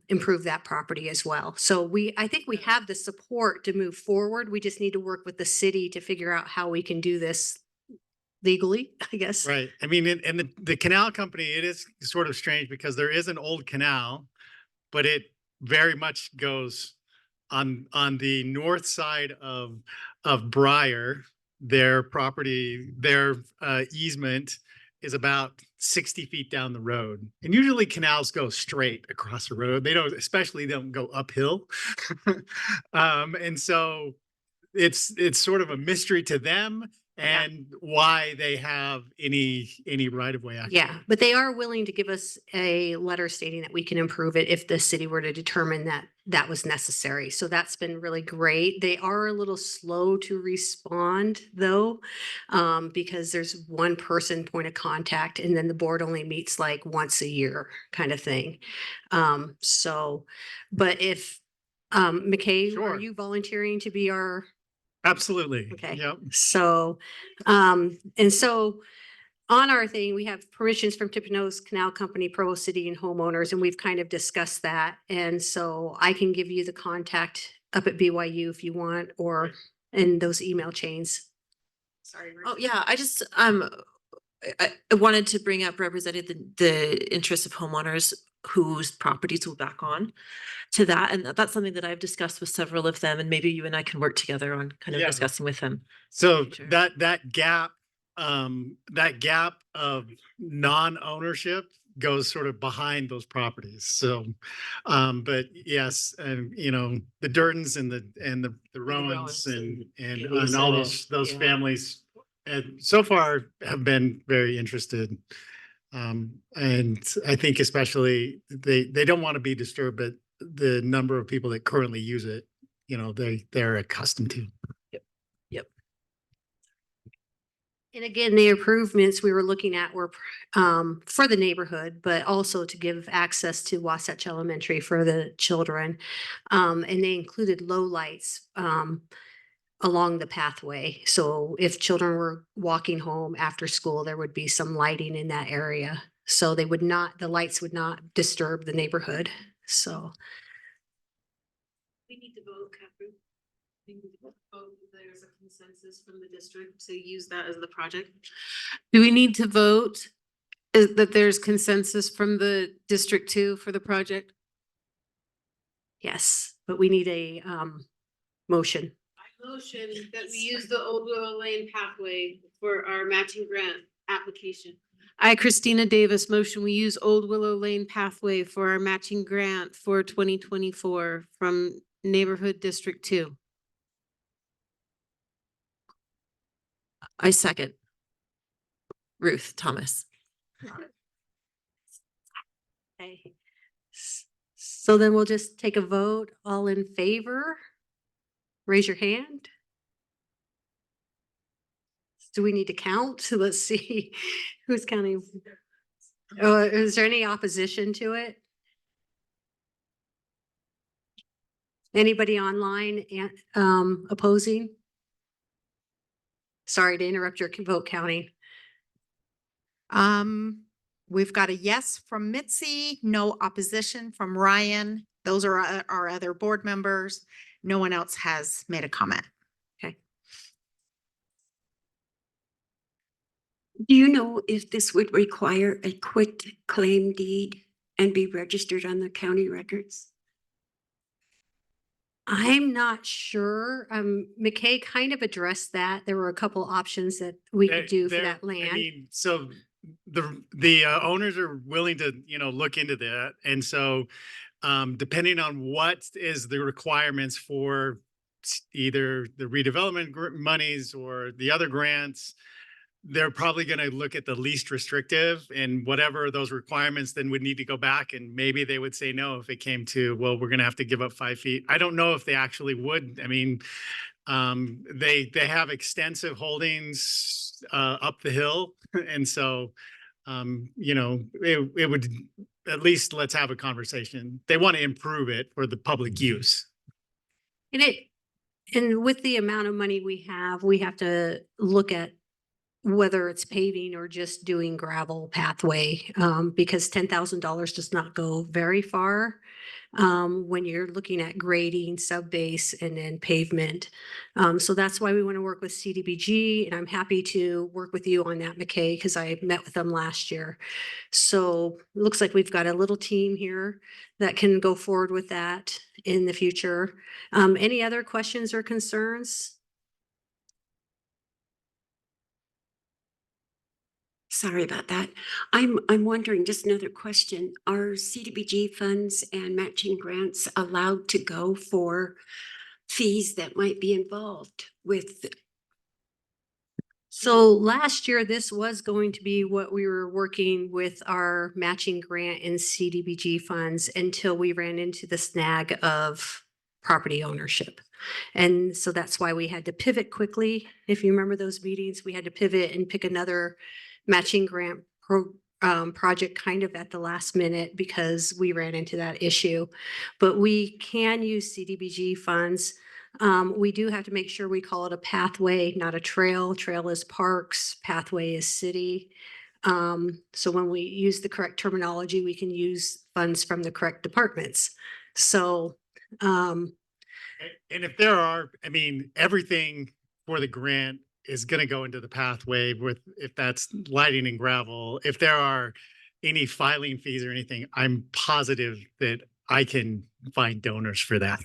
improve that property as well. So I think we have the support to move forward. We just need to work with the city to figure out how we can do this legally, I guess. Right. I mean, and the canal company, it is sort of strange because there is an old canal, but it very much goes on the north side of Briar. Their property, their easement is about 60 feet down the road. And usually canals go straight across the road. They don't go uphill. And so it's sort of a mystery to them and why they have any right of way access. Yeah, but they are willing to give us a letter stating that we can improve it if the city were to determine that that was necessary. So that's been really great. They are a little slow to respond though, because there's one person point of contact and then the board only meets like once a year kind of thing. But if McKay, Sure. are you volunteering to be our? Absolutely. Okay. Yep. So, on our thing, we have permissions from Timpanogos Canal Company, Provo City and homeowners, and we've kind of discussed that. And so I can give you the contact up at BYU if you want, or in those email chains. Sorry. Oh, yeah, I just, I wanted to bring up representing the interests of homeowners whose properties will back on to that. And that's something that I've discussed with several of them, and maybe you and I can work together on kind of Yeah. discussing with them. So Sure. that gap of non-ownership goes sort of behind those properties. So, but yes, you know, the Durtons and the Rowans and all those families, and so far have been very interested. And I think especially they don't want to be disturbed, but the number of people that currently use it, you know, they're accustomed to. And again, the improvements we were looking at were for the neighborhood, but also to give access to Wasatch Elementary for the children. And they included low lights along the pathway. So if children were walking home after school, there would be some lighting in that area. So they would not, the lights would not disturb the neighborhood. So. We need to vote, Catherine. We need to vote if there's a consensus from the district to use that as the project. Do we need to vote that there's consensus from the district too for the project? Yes, but we need a motion. I motion that we use the Old Willow Lane pathway for our matching grant application. I, Christina Davis, motion we use Old Willow Lane pathway for our matching grant for 2024 from Neighborhood District 2. I second. Ruth Thomas. Okay. So then we'll just take a vote. All in favor? Raise your hand. Do we need to count? Let's see who's counting. Is there any opposition to it? Anybody online opposing? Sorry to interrupt your vote counting. We've got a yes from Mitzi, no opposition from Ryan. Those are our other board members. No one else has made a comment. Okay. Do you know if this would require a quit claim deed and be registered on the county records? I'm not sure. McKay kind of addressed that. There were a couple options that we could do for that land. I mean, so the owners are willing to, you know, look into that. And so depending on what is the requirements for either the redevelopment monies or the other grants, they're probably going to look at the least restrictive, and whatever those requirements then would need to go back, and maybe they would say no if it came to, well, we're going to have to give up 5 feet. I don't know if they actually would. I mean, they have extensive holdings up the hill. And so, you know, it would, at least let's have a conversation. They want to improve it for the public use. And with the amount of money we have to look at whether it's paving or just doing gravel pathway, because $10,000 does not go very far when you're looking at grading, sub-base, and then pavement. So that's why we want to work with CDBG, and I'm happy to work with you on that, McKay, because I met with them last year. So it looks like we've got a little team here that can go forward with that in the future. Any other questions or concerns? Sorry about that. I'm wondering, just another question. Are CDBG funds and matching grants allowed to go for fees that might be involved with? So last year, this was going to be what we were working with our matching grant and CDBG funds until we ran into the snag of property ownership. And so that's why we had to pivot quickly. If you remember those meetings, we had to pivot and pick another matching grant project kind of at the last minute because we ran into that issue. But we can use CDBG funds. We do have to make sure we call it a pathway, not a trail. Trail is parks, pathway is city. So when we use the correct terminology, we can use funds from the correct departments. So, And if there are, I mean, everything for the grant is gonna go into the pathway with, if that's lighting and gravel, if there are any filing fees or anything, I'm positive that I can find donors for that.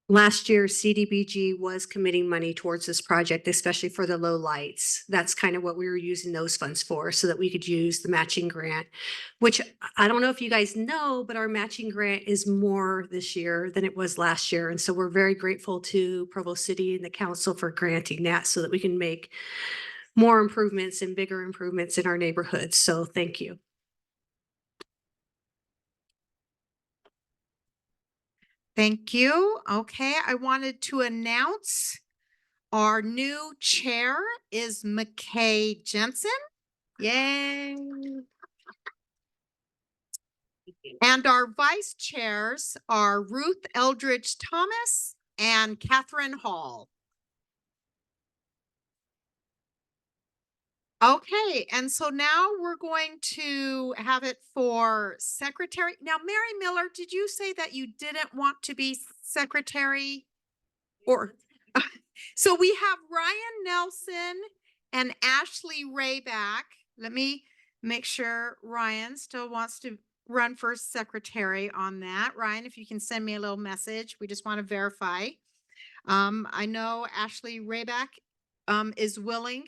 last year, CDBG was committing money towards this project, especially for the low lights. That's kind of what we were using those funds for, so that we could use the matching grant, which I don't know if you guys know, but our matching grant is more this year than it was last year. And so we're very grateful to Provo City and the council for granting that so that we can make more improvements and bigger improvements in our neighborhoods. So thank you. Thank you. Okay, I wanted to announce our new chair is McKay Jensen. Yay. And our vice chairs are Ruth Eldridge Thomas and Catherine Hall. Okay, and so now we're going to have it for secretary. Now, Mary Miller, did you say that you didn't want to be secretary? Or, so we have Ryan Nelson and Ashley Rayback. Let me make sure Ryan still wants to run for secretary on that. Ryan, if you can send me a little message, we just want to verify. I know Ashley Rayback is willing.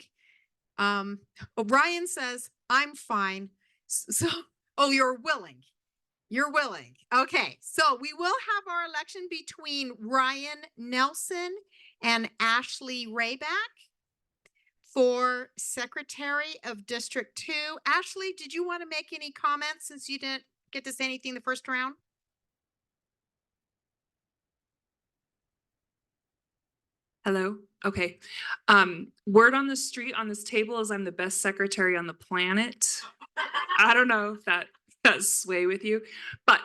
Ryan says, I'm fine. So, oh, you're willing. You're willing. Okay, so we will have our election between Ryan Nelson and Ashley Rayback for Secretary of District 2. Ashley, did you want to make any comments since you didn't get to say anything the first round? Hello. Okay. Word on the street on this table is I'm the best secretary on the planet. I don't know if that does sway with you, but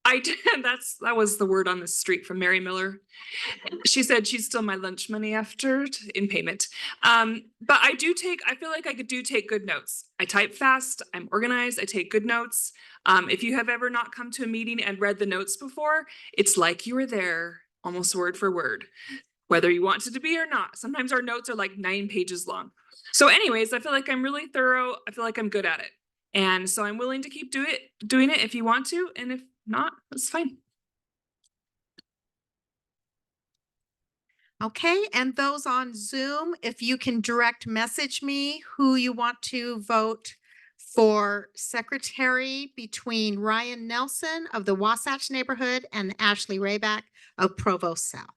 I did. That was the word on the street from Mary Miller. She said she'd steal my lunch money after in payment. But I feel like I do take good notes. I type fast, I'm organized, I take good notes. If you have ever not come to a meeting and read the notes before, it's like you were there almost word for word, whether you wanted to be or not. Sometimes our notes are like 9 pages long. So anyways, I feel like I'm really thorough. I feel like I'm good at it. And so I'm willing to keep doing it if you want to. And if not, that's fine. Okay, and those on Zoom, if you can direct message me who you want to vote for secretary between Ryan Nelson of the Wasatch neighborhood and Ashley Rayback of Provo South.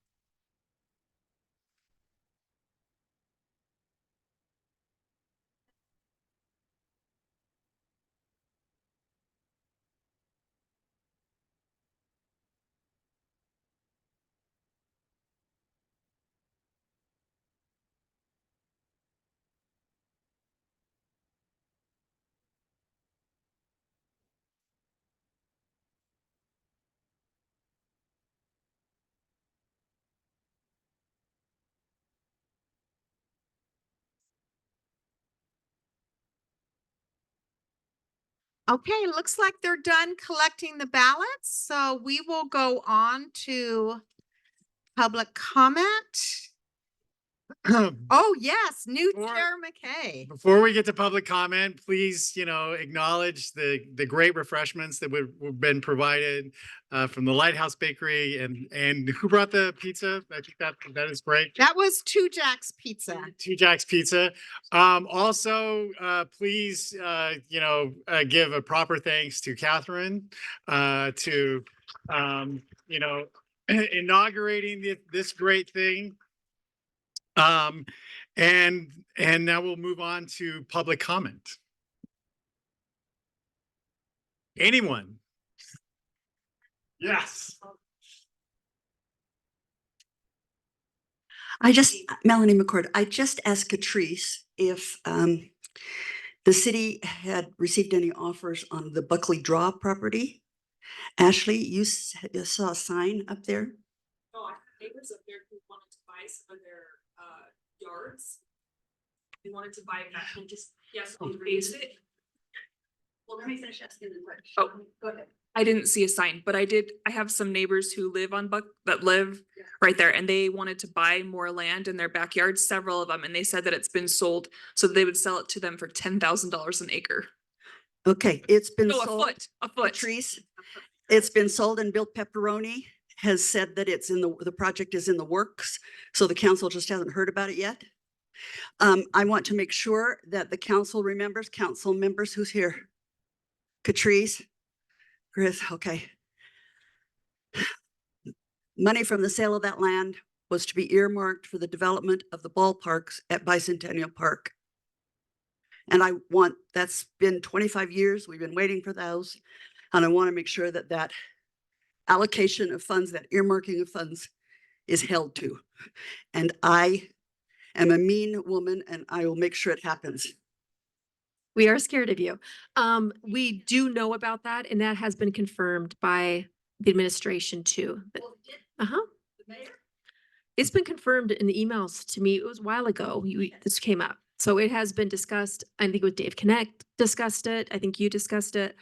Okay, looks like they're done collecting the ballots, so we will go on to public comment. Oh, yes, new Chair McKay. Before we get to public comment, please, acknowledge the great refreshments that we've been provided from the Lighthouse Bakery and who brought the pizza? I think that is great. That was Two Jacks Pizza. Two Jacks Pizza. Also, please, give a proper thanks to Catherine to, inaugurating this great thing. And now we'll move on to public comment. Anyone? Yes. Melanie McCord, I just asked Catrice if the city had received any offers on the Buckley Draw property. Ashley, you saw a sign up there? No, I have neighbors up there who wanted to buy some of their yards. They wanted to buy it back and just, yes, we raised it. Well, let me finish asking the question. Oh. Go ahead. I didn't see a sign, but I have some neighbors who live on that live right there, and they wanted to buy more land in their backyard, several of them, and they said that it's been sold, so they would sell it to them for $10,000 an acre. Okay, it's been No, sold. a foot. Patrice, it's been sold, and Bill Pepperoni has said that it's in the project is in the works. So the council just hasn't heard about it yet. I want to make sure that the council remembers, council members who's here. Catrice, Chris, okay. Money from the sale of that land was to be earmarked for the development of the ballparks at Bicentennial Park. And that's been 25 years. We've been waiting for those. And I want to make sure that that allocation of funds, that earmarking of funds is held to. And I am a mean woman and I will make sure it happens. We are scared of you. We do know about that, and that has been confirmed by the administration too. It's been confirmed in the emails to me. It was a while ago. This came up. So it has been discussed. I think with Dave Connect discussed it. I think you discussed it,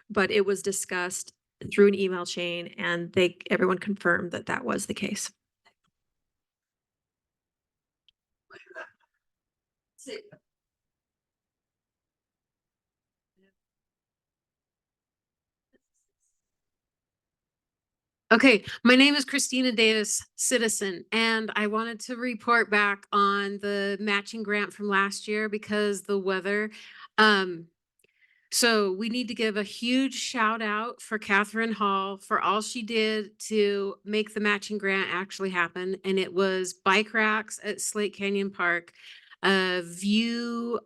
but it was discussed through an email chain, and everyone confirmed that that was the case. Okay, my name is Christina Davis, citizen, and I wanted to report back on the matching grant from last year because the weather. So we need to give a huge shout out for Catherine Hall for all she did to make the matching grant actually happen. And it was bike racks at Slate Canyon Park, a view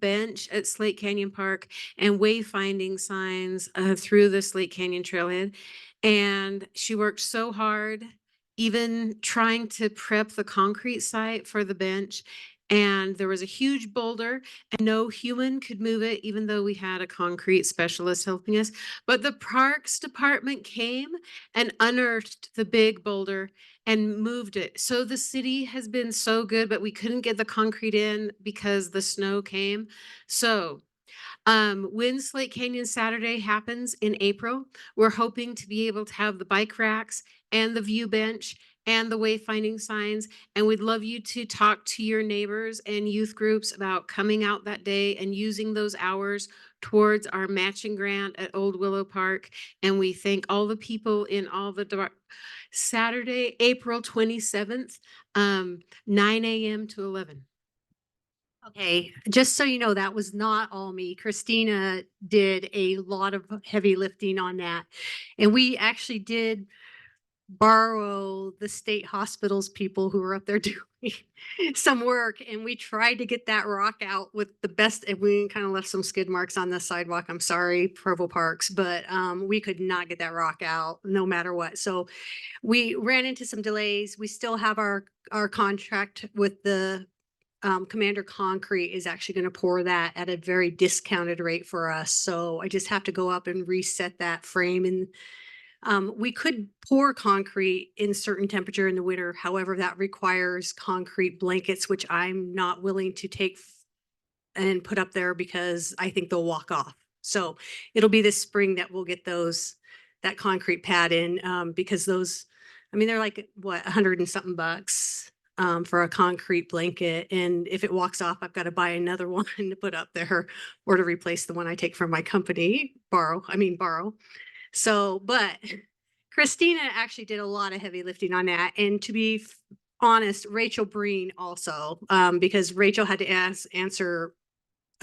bench at Slate Canyon Park, and wayfinding signs through the Slate Canyon trailhead. And she worked so hard, even trying to prep the concrete site for the bench. And there was a huge boulder and no human could move it, even though we had a concrete specialist helping us. But the parks department came and unearthed the big boulder and moved it. So the city has been so good, but we couldn't get the concrete in because the snow came. So when Slate Canyon Saturday happens in April, we're hoping to be able to have the bike racks and the view bench and the wayfinding signs. And we'd love you to talk to your neighbors and youth groups about coming out that day and using those hours towards our matching grant at Old Willow Park. And we thank all the people in all the Saturday, April 27th, 9 a.m. to 11. Okay, just so you know, that was not all me. Christina did a lot of heavy lifting on that. And we actually did borrow the state hospitals people who were up there doing some work, and we tried to get that rock out with the best, and we kind of left some skid marks on the sidewalk. I'm sorry, Provo Parks, but we could not get that rock out no matter what. So we ran into some delays. We still have our contract with the Commander Concrete is actually going to pour that at a very discounted rate for us. So I just have to go up and reset that frame. And we could pour concrete in certain temperature in the winter. However, that requires concrete blankets, which I'm not willing to take and put up there because I think they'll walk off. So it'll be this spring that we'll get that concrete pad in because those, I mean, they're like what, 100 and something bucks. For a concrete blanket. And if it walks off, I've got to buy another one to put up there or to replace the one I take from my company, borrow. So, but Christina actually did a lot of heavy lifting on that. And to be honest, Rachel Breen also, because Rachel had to answer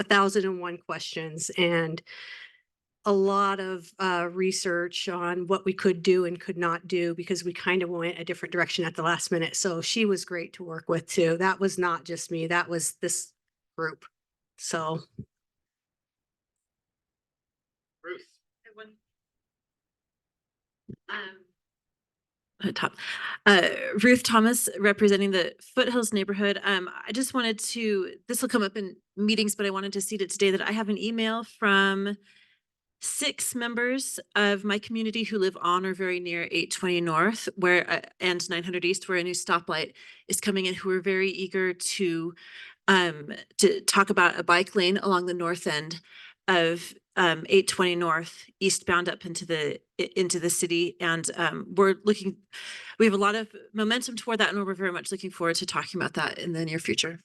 1,001 questions and a lot of research on what we could do and could not do because we kind of went a different direction at the last minute. So she was great to work with too. That was not just me, that was this group. So. Ruth. Ruth Thomas, representing the Foothills neighborhood. I just wanted this will come up in meetings, but I wanted to see it today that I have an email from 6 members of my community who live on or very near 820 North and 900 East, where a new stoplight is coming in, who are very eager to to talk about a bike lane along the north end of 820 North eastbound up into the city. And we have a lot of momentum toward that, and we're very much looking forward to talking about that in the near future.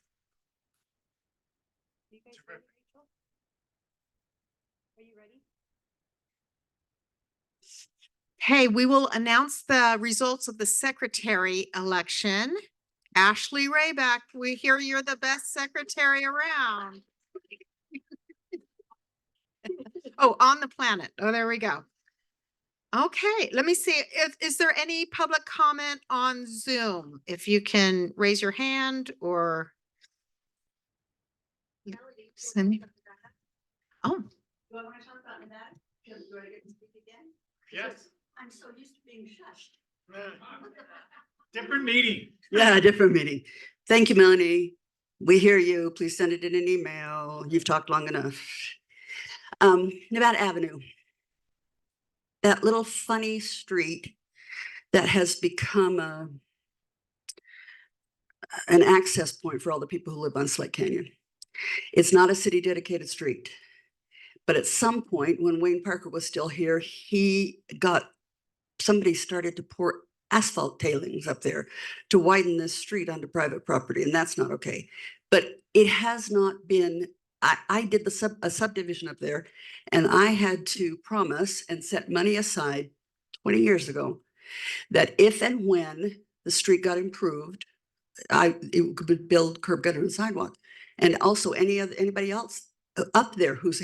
Hey, we will announce the results of the secretary election. Ashley Rayback, we hear you're the best secretary around. Oh, on the planet. Oh, there we go. Okay, let me see. Is there any public comment on Zoom? If you can raise your hand or. Send me. Oh, Do I want to talk about that? Do I get to speak again? Yes. I'm so used to being shushed. Different meeting. Yeah, different meeting. Thank you, Melanie. We hear you. Please send it in an email. You've talked long enough. Nevada Avenue. That little funny street that has become an access point for all the people who live on Slate Canyon. It's not a city dedicated street. But at some point when Wayne Parker was still here, somebody started to pour asphalt tailings up there to widen this street onto private property, and that's not okay. But it has not been, I did a subdivision up there, and I had to promise and set money aside 20 years ago that if and when the street got improved, it could build curb, gutter, and sidewalk. And also anybody else up there who's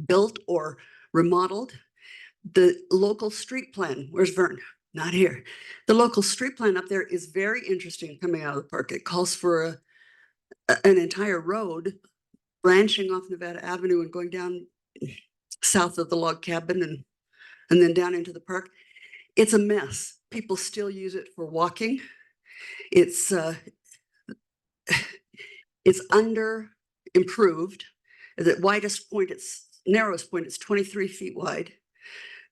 built or remodeled, the local street plan, where's Vern? Not here. The local street plan up there is very interesting coming out of the park. It calls for an entire road branching off Nevada Avenue and going down south of the log cabin and then down into the park. It's a mess. People still use it for walking. It's under improved. The narrowest point, it's 23 feet wide.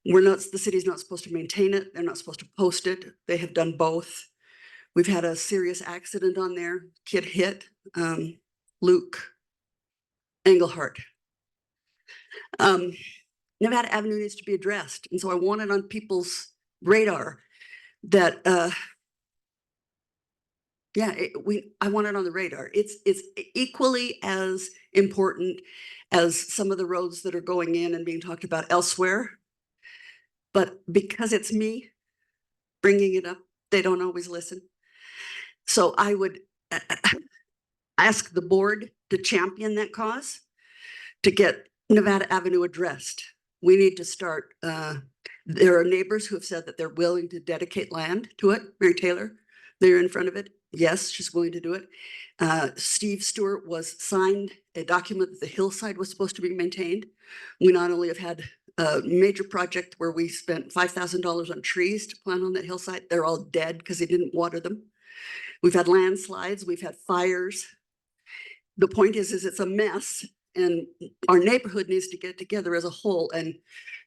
The city's not supposed to maintain it. They're not supposed to post it. They have done both. We've had a serious accident on there. Kid hit Luke Engelhardt. Nevada Avenue needs to be addressed. And so I want it on people's radar that, I want it on the radar. It's equally as important as some of the roads that are going in and being talked about elsewhere. But because it's me bringing it up, they don't always listen. So I would ask the board to champion that cause, to get Nevada Avenue addressed. We need to start, there are neighbors who have said that they're willing to dedicate land to it. Mary Taylor, they're in front of it. Yes, she's willing to do it. Steve Stewart signed a document that the hillside was supposed to be maintained. We not only have had a major project where we spent $5,000 on trees to plant on that hillside. They're all dead because they didn't water them. We've had landslides, we've had fires. The point is it's a mess, and our neighborhood needs to get together as a whole and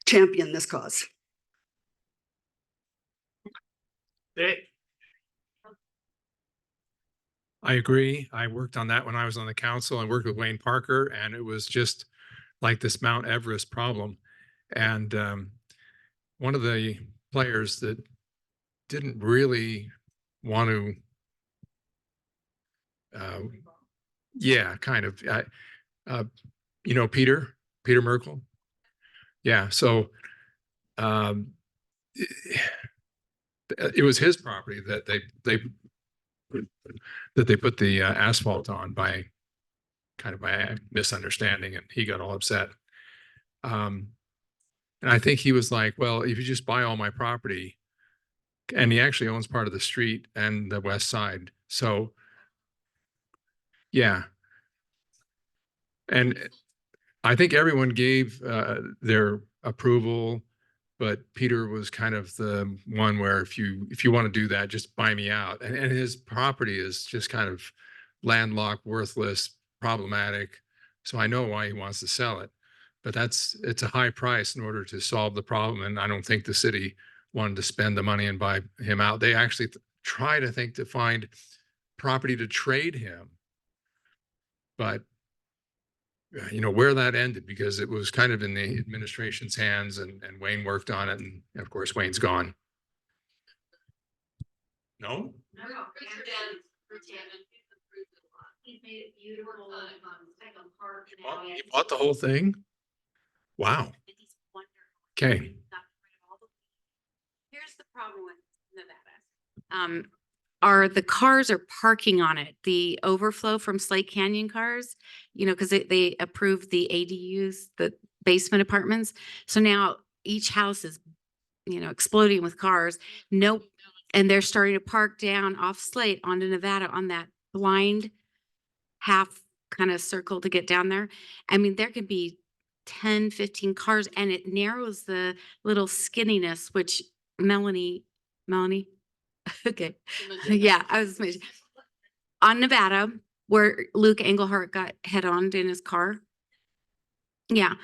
champion this cause. I agree. I worked on that when I was on the council. I worked with Wayne Parker, and it was just like this Mount Everest problem. And one of the players that didn't really want to, kind of, Peter Merkel. Yeah. So it was his property that they put the asphalt on by a misunderstanding, and he got all upset. And I think he was like, well, if you just buy all my property, and he actually owns part of the street and the west side. So yeah. And I think everyone gave their approval, but Peter was kind of the one where if you want to do that, just buy me out. And his property is just kind of landlocked, worthless, problematic. So I know why he wants to sell it, but it's a high price in order to solve the problem. And I don't think the city wanted to spend the money and buy him out. They actually try to find property to trade him. but where that ended, because it was kind of in the administration's hands, and Wayne worked on it, and of course Wayne's gone. No? He's made it beautiful. You bought the whole thing? Wow. Okay. Here's the problem with Nevada. Are the cars are parking on it, the overflow from Slate Canyon cars, because they approved the ADUs, the basement apartments. So now each house is, exploding with cars. Nope. And they're starting to park down off Slate onto Nevada on that blind half kind of circle to get down there. I mean, there could be 10, 15 cars, and it narrows the little skinniness, which Melanie, okay. Yeah, I was on Nevada where Luke Engelhart got head-on in his car. Yeah,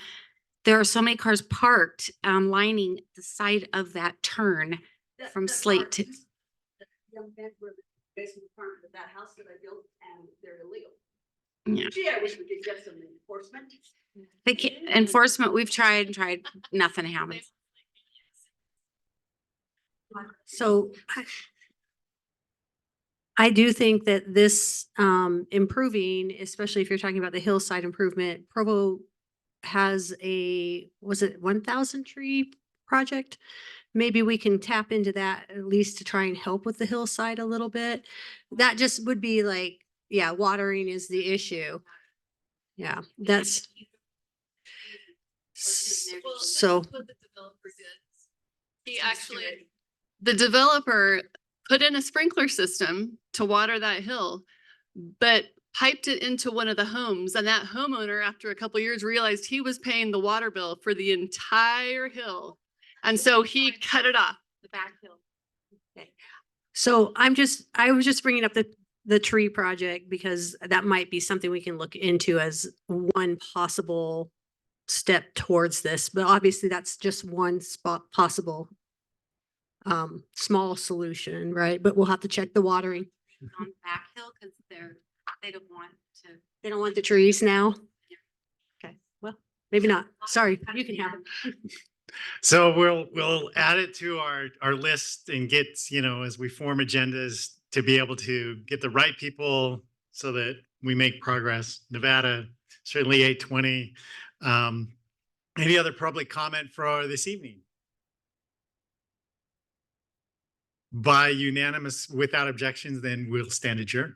there are so many cars parked lining the side of that turn from Slate to. Young men were basically part of that house that I built, and they're illegal. Yeah. Gee, I wish we could get some enforcement. They can't, enforcement, we've tried, nothing happens. So I do think that this improving, especially if you're talking about the hillside improvement, Provo has was it 1,000 tree project? Maybe we can tap into that at least to try and help with the hillside a little bit. That just would be like, yeah, watering is the issue. Yeah, that's. So. He actually, the developer put in a sprinkler system to water that hill, but piped it into one of the homes. And that homeowner, after a couple of years, realized he was paying the water bill for the entire hill. And so he cut it off. The back hill. Okay. So I was just bringing up the tree project because that might be something we can look into as one possible step towards this, but obviously that's just one possible small solution, right? But we'll have to check the watering. On the back hill because they don't want to. They don't want the trees now. Okay, well, maybe not. Sorry, you can have it. So we'll add it to our list and get, as we form agendas to be able to get the right people so that we make progress. Nevada, certainly 820. Any other public comment for this evening? By unanimous, without objections, then we'll stand adjourned.